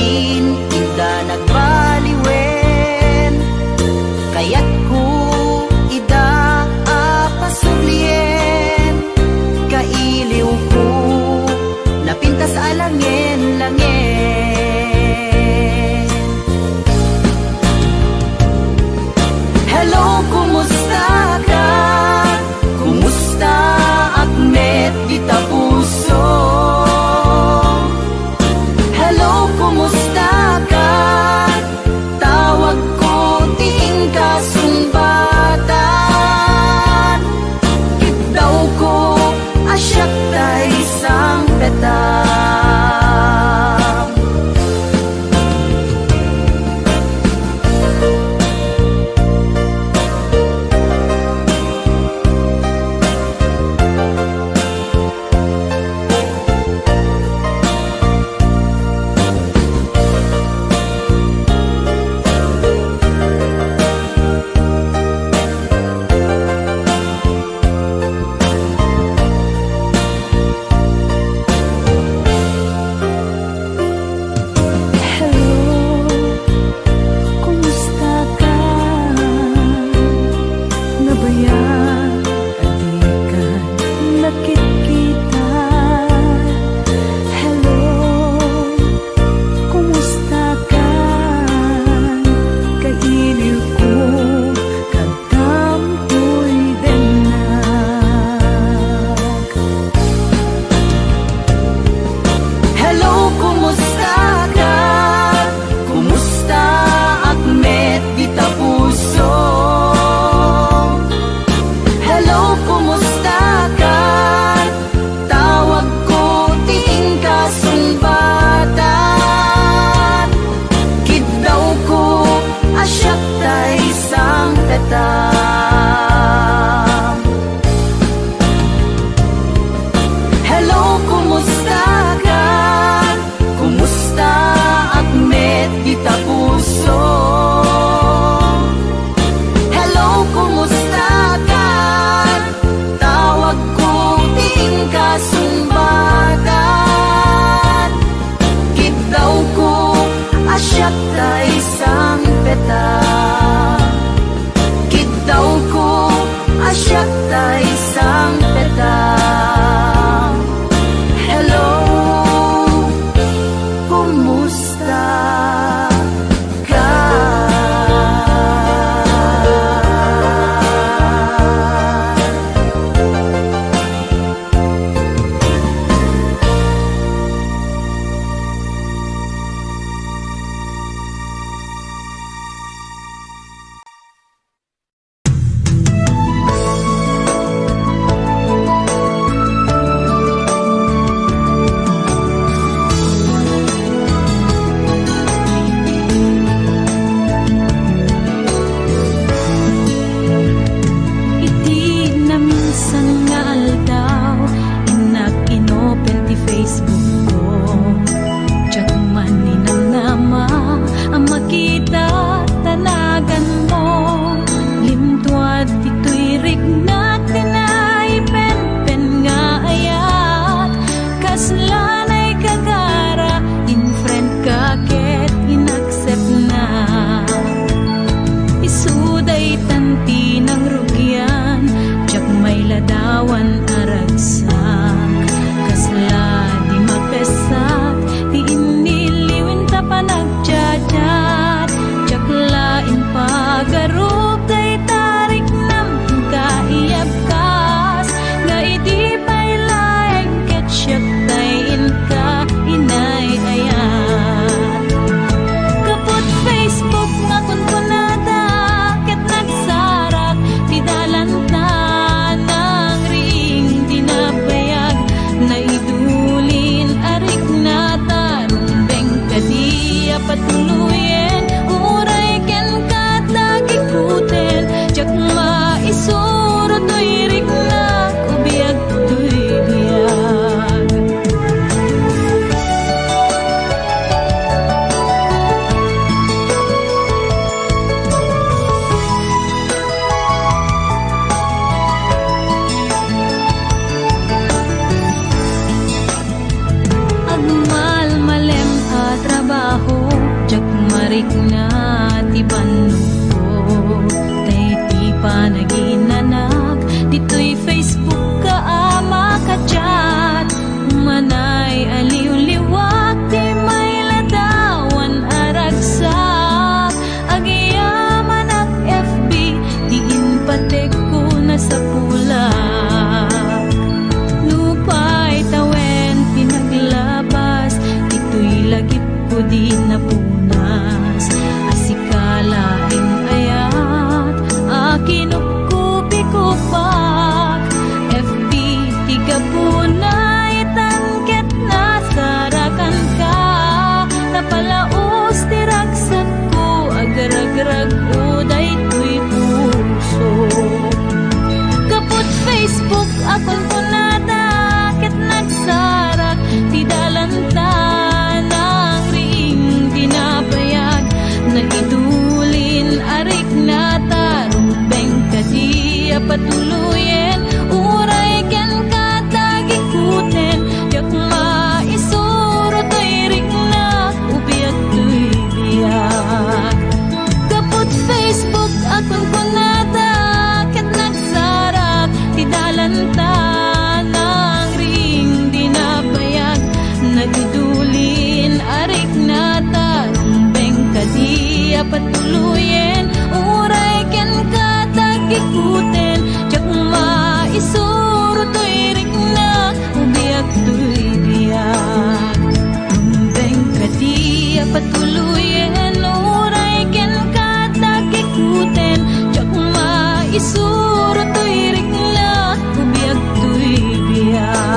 din inda nagbaliwen, kaya't ko ida apasublien, kailiw ko napinta sa langin-langin. Hello, kumusta ka? Kumusta akmet kita puso? Hello, kumusta ka? Tawag ko ting kasumbatan, itaw ko asyak tay sang petan. di napunas. Asikalaing ayat, akinukupikupak. FB tiga punay, tangket na sarakan ka. Napalaos tiragsak ko, agar-agrag uday tuy puso. Kaput Facebook akon ko nada, ket nagsarak ti dalanta ng ring dinabayag. Nagidulin arik na tarubeng kadi patuluyen, uray ken katagikuten. Yak maisuro to'y rik na ubiyak to'y biyak. Kaput Facebook akon ko nada, ket nagsarak ti dalanta ng ring dinabayag. Nagidulin arik na tarumbeng kadi patuluyen, uray ken katagikuten. Tiyak maisuro to'y rik na ubiyak to'y biyak. Rumbeng kadi patuluyen, uray ken katagikuten. Tiyak maisuro to'y rik na ubiyak to'y biyak.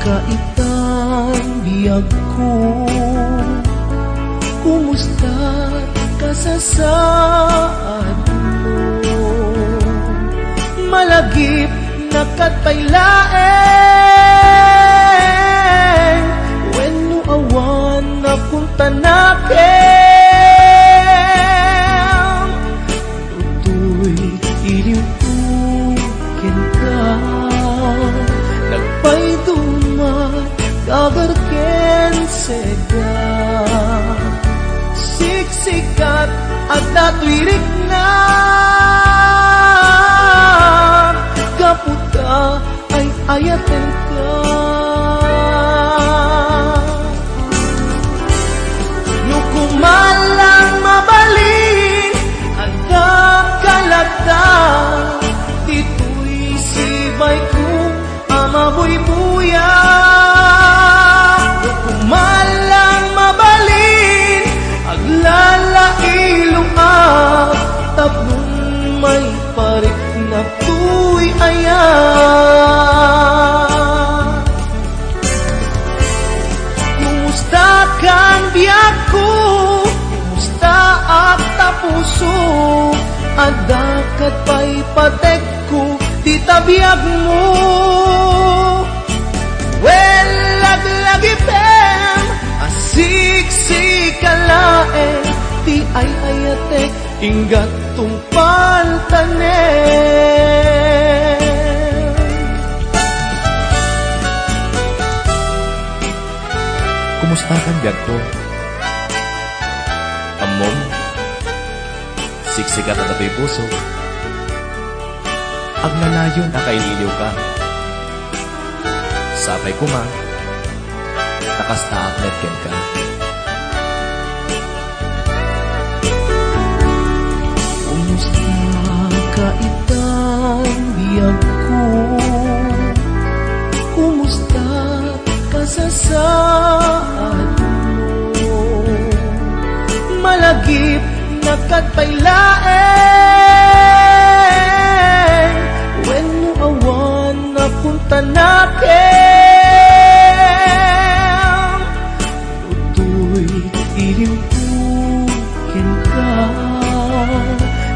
Kaitang biyag ko, kumusta ka sa saad mo? Malagip na katpailaeng, wenno awan na punta nakin. Tutoy iliw ko ken ka, nagpaidumat kagarken sega. Siksikat at natwirik na, kaputa ay ayaten ka. Nukumalang mabalin ang kalata, dito'y sibay ko amabuy-buya. Kumalang mabalin aglalailong tapnon may parik na tuy ayan. Kumusta kang biyak ko, kumusta ak tapuso, adakat pa'y patek ko di tabiyag mo. Well, laglagipem, asiksikkalaeng, ti ay ayatek, inggat tungpal tanem. Kumusta kan biyag ko? Amom, siksikat at ato'y puso. Aglalayon na kaililiw ka. Sabay ko ma, nakasta akletken ka. Kumusta ka itang biyag ko, kumusta ka sa saad mo? Malagip na katpailaeng, wenno awan na punta nakin. Tutoy iliw ko ken ka,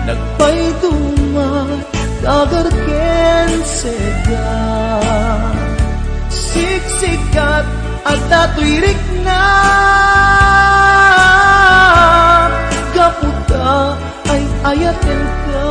nagpaidumat kagarken sega. Siksikat at natwirik na, kaputa ay ayaten ka.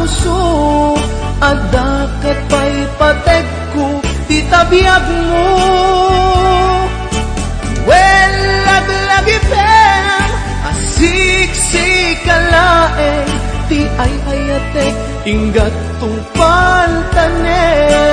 puso at dakat pa'y patek ko ti tabiyag mo. Well, laglagi pem asiksik kalaeng ti ay ayate inggat tong pantanen.